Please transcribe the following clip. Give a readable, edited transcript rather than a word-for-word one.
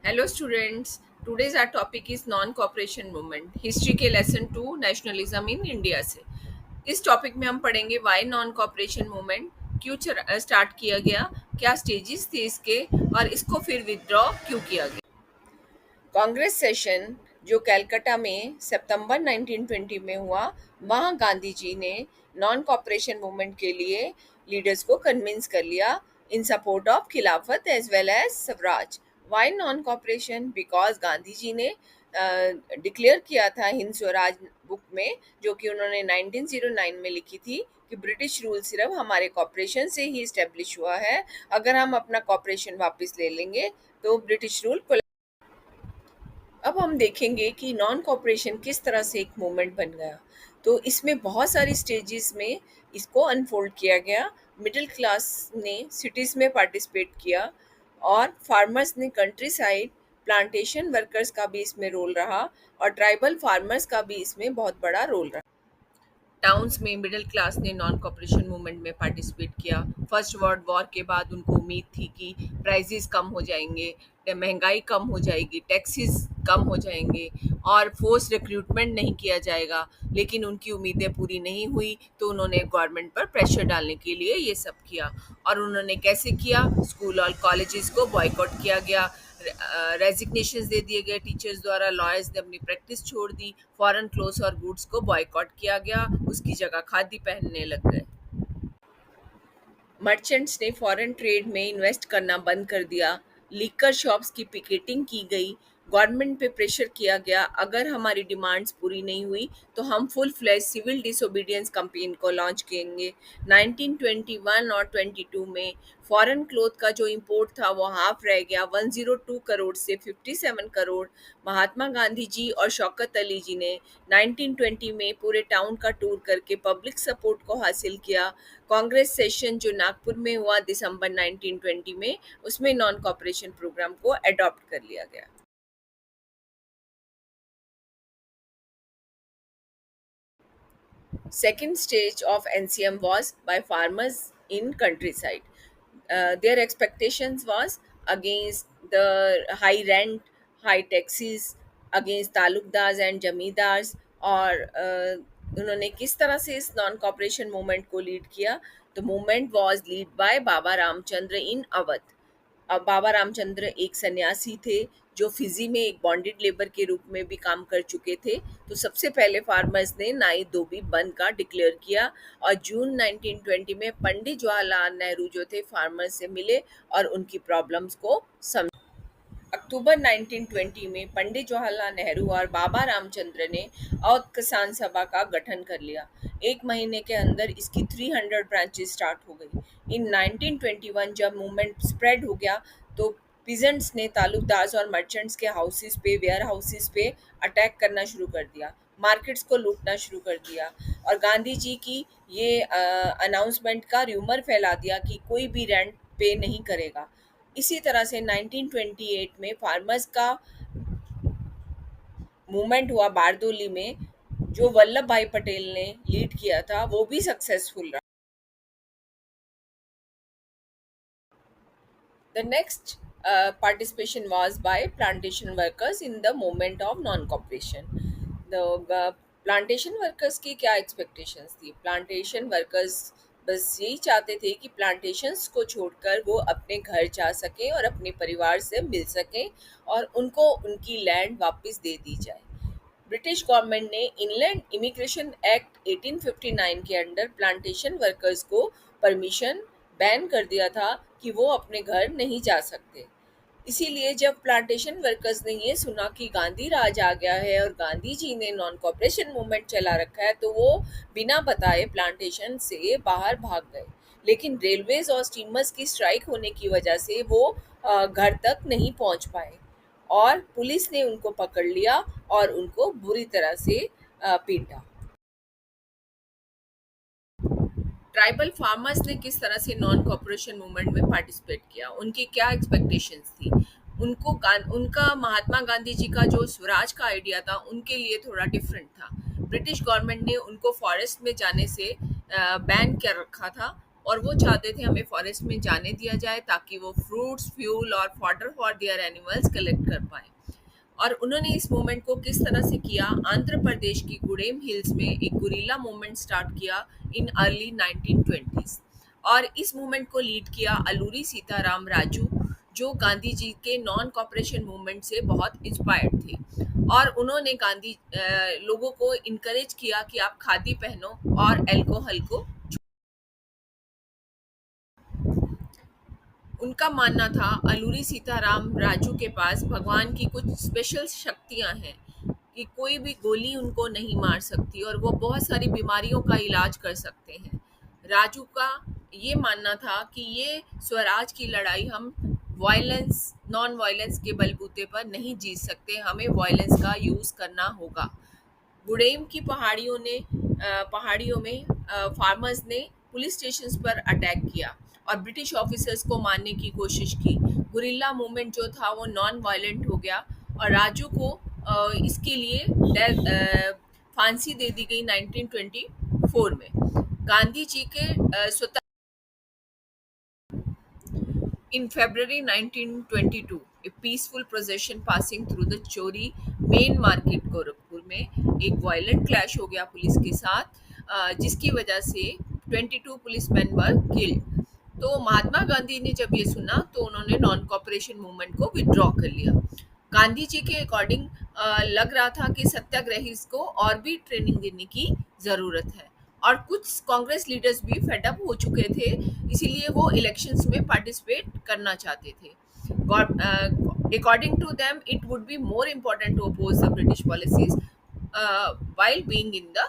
Hello students. Today's our topic is non cooperation movement, history के lesson 2 nationalism in India से। इस topic में हम पढ़ेंगे वाई नॉन कॉपरेशन मूवमेंट क्यों स्टार्ट किया गया, क्या स्टेजेस थे इसके, और इसको फिर विदड्रॉ क्यों किया गया। कांग्रेस सेशन जो कलकत्ता में सितंबर 1920 में हुआ, वहाँ गांधी जी ने नॉन कॉपरेशन मूवमेंट के लिए लीडर्स को कन्विंस कर लिया in support of Khilafat as well as Swaraj. Why non cooperation? Because Gandhi ji ने डिक्लेयर किया था हिंद स्वराज बुक में, जो कि उन्होंने 1909 में लिखी थी, कि ब्रिटिश रूल सिर्फ हमारे कॉपरेशन से ही इस्टेब्लिश हुआ है। अगर हम अपना कॉपरेशन वापस ले लेंगे तो ब्रिटिश रूल। अब हम देखेंगे कि नॉन कॉपरेशन किस तरह से एक मूवमेंट बन गया। तो इसमें बहुत सारी स्टेजेस में इसको अनफोल्ड किया गया। मिडिल क्लास ने सिटीज़ में पार्टिसिपेट किया, और फार्मर्स ने कंट्री साइड, प्लांटेशन वर्कर्स का भी इसमें रोल रहा, और ट्राइबल फार्मर्स का भी इसमें बहुत बड़ा रोल रहा। टाउन्स में मिडिल क्लास ने नॉन कॉपरेशन मूवमेंट में पार्टिसिपेट किया। फर्स्ट वर्ल्ड वॉर के बाद उनको उम्मीद थी कि प्राइजेस कम हो जाएंगे, महंगाई कम हो जाएगी, टैक्सेस कम हो जाएंगे, और फोर्स रिक्रूटमेंट नहीं किया जाएगा। लेकिन उनकी उम्मीदें पूरी नहीं हुई, तो उन्होंने गवर्नमेंट पर प्रेशर डालने के लिए ये सब किया। और उन्होंने कैसे किया? स्कूल और कॉलेजेस को बॉयकॉट किया गया, रेजिग्नेशंस दे दिए गए टीचर्स द्वारा, लॉयर्स ने अपनी प्रैक्टिस छोड़ दी, फॉरेन क्लोथ्स और गुड्स को बॉयकॉट किया गया, उसकी जगह खादी पहनने लग गए। मर्चेंट्स ने फॉरेन ट्रेड में इन्वेस्ट करना बंद कर दिया, लीकर शॉप्स की पिकेटिंग की गई, गवर्नमेंट पे प्रेशर किया गया, अगर हमारी डिमांड्स पूरी नहीं हुई तो हम full flash civil disobedience campaign को लॉन्च करेंगे। 1921 और 22 में फॉरेन क्लोथ का जो इंपोर्ट था वो हाफ रह गया, 102 करोड़ से 57 करोड़। महात्मा गांधी जी और शौकत अली जी ने 1920 में पूरे टाउन का टूर करके पब्लिक सपोर्ट को हासिल किया। कांग्रेस सेशन जो नागपुर में हुआ दिसंबर 1920 में, उसमें नॉन कॉपरेशन प्रोग्राम को अडॉप्ट कर लिया गया। Second stage of NCM was by farmers in countryside. Their expectations was against the high rent, high taxes, against talukdars and zamindars. और उन्होंने किस तरह से इस नॉन कॉपरेशन मूवमेंट को लीड किया? तो movement was lead by Baba Ramchandra in Awadh. अब बाबा रामचंद्र एक सन्यासी थे जो फिजी में एक बॉन्डेड लेबर के रूप में भी काम कर चुके थे। तो सबसे पहले फार्मर्स ने नाई धोबी बंद का डिक्लेयर किया, और जून 1920 में पंडित जवाहरलाल नेहरू जो थे फार्मर्स से मिले और उनकी प्रॉब्लम्स को समझे। अक्टूबर 1920 में पंडित जवाहरलाल नेहरू और बाबा रामचंद्र ने अवध किसान सभा का गठन कर लिया। एक महीने के अंदर इसकी 300 ब्रांचेस स्टार्ट हो गई। इन 1921 जब मूवमेंट स्प्रेड हो गया, तो पीजेंट्स ने तालुकदार्स और मर्चेंट्स के हाउसेस पे, वेयर हाउसेस पे अटैक करना शुरू कर दिया, मार्केट्स को लूटना शुरू कर दिया, और गांधी जी की ये अनाउंसमेंट का र्यूमर फैला दिया कि कोई भी रेंट पे नहीं करेगा। इसी तरह से 1928 में फार्मर्स का मूवमेंट हुआ बारदोली में, जो वल्लभ भाई पटेल ने लीड किया था, वो भी सक्सेसफुल रहा। The next participation was by plantation workers in the movement of non-cooperation. The plantation workers की क्या expectations थी? Plantation workers बस यही चाहते थे कि प्लांटेशंस को छोड़कर वो अपने घर जा सकें और अपने परिवार से मिल सकें, और उनको उनकी लैंड वापस दे दी जाए। ब्रिटिश गवर्नमेंट ने इनलैंड इमिग्रेशन एक्ट 1859 के अंडर प्लांटेशन वर्कर्स को परमिशन बैन कर दिया था कि वो अपने घर नहीं जा सकते। इसीलिए जब प्लांटेशन वर्कर्स ने ये सुना कि गांधी राज आ गया है और गांधी जी ने नॉन कॉपरेशन मूवमेंट चला रखा है, तो वो बिना बताए प्लांटेशन से बाहर भाग गए। लेकिन रेलवेज और स्टीमर्स की स्ट्राइक होने की वजह से वो घर तक नहीं पहुंच पाए, और पुलिस ने उनको पकड़ लिया और उनको बुरी तरह से पीटा। ट्राइबल फार्मर्स ने किस तरह से नॉन कॉपरेशन मूवमेंट में पार्टिसिपेट किया, उनकी क्या एक्सपेक्टेशंस थी? उनका महात्मा गांधी जी का जो स्वराज का आइडिया था, उनके लिए थोड़ा डिफरेंट था। ब्रिटिश गवर्नमेंट ने उनको फॉरेस्ट में जाने से बैन कर रखा था, और वो चाहते थे हमें फॉरेस्ट में जाने दिया जाए ताकि वो फ्रूट्स, फ्यूल और fodder for their animals collect कर पाए। और उन्होंने इस मूवमेंट को किस तरह से किया, आंध्र प्रदेश की गुडेम हिल्स में एक गुरिल्ला मूवमेंट स्टार्ट किया इन अर्ली 1920s। और इस मूवमेंट को लीड किया अलूरी सीताराम राजू, जो गांधी जी के नॉन कॉपरेशन मूवमेंट से बहुत इंस्पायर्ड थे। और उन्होंने लोगों को इनकरेज किया कि आप खादी पहनो और अल्कोहल को। उनका मानना था अलूरी सीताराम राजू के पास भगवान की कुछ स्पेशल शक्तियां हैं कि कोई भी गोली उनको नहीं मार सकती और वो बहुत सारी बीमारियों का इलाज कर सकते हैं। राजू का ये मानना था कि ये स्वराज की लड़ाई हम वायलेंस, नॉन वायलेंस के बलबूते पर नहीं जीत सकते, हमें वायलेंस का यूज़ करना होगा। बुडेम की पहाड़ियों में फार्मर्स ने पुलिस स्टेशंस पर अटैक किया और ब्रिटिश ऑफिसर्स को मारने की कोशिश की। गुरिल्ला मूवमेंट जो था वो नॉन वायलेंट हो गया और राजू को इसके लिए फांसी दे दी गई 1924 में। गांधी जी के स्वतंत्र In February 1922, a peaceful procession passing through the चोरी मेन मार्केट गोरखपुर में एक वायलेंट क्लैश हो गया पुलिस के साथ, जिसकी वजह से 22 पुलिसमैन वर किल्ड। तो महात्मा गांधी ने जब ये सुना तो उन्होंने नॉन कॉपरेशन मूवमेंट को विड्रॉ कर लिया। गांधी जी के अकॉर्डिंग लग रहा था कि सत्याग्रही को और भी ट्रेनिंग देने की ज़रूरत है और कुछ कांग्रेस लीडर्स भी फेडअप हो चुके थे, इसीलिए वो इलेक्शंस में पार्टिसिपेट करना चाहते थे। According to them, it would be more important to oppose the British policies while being in the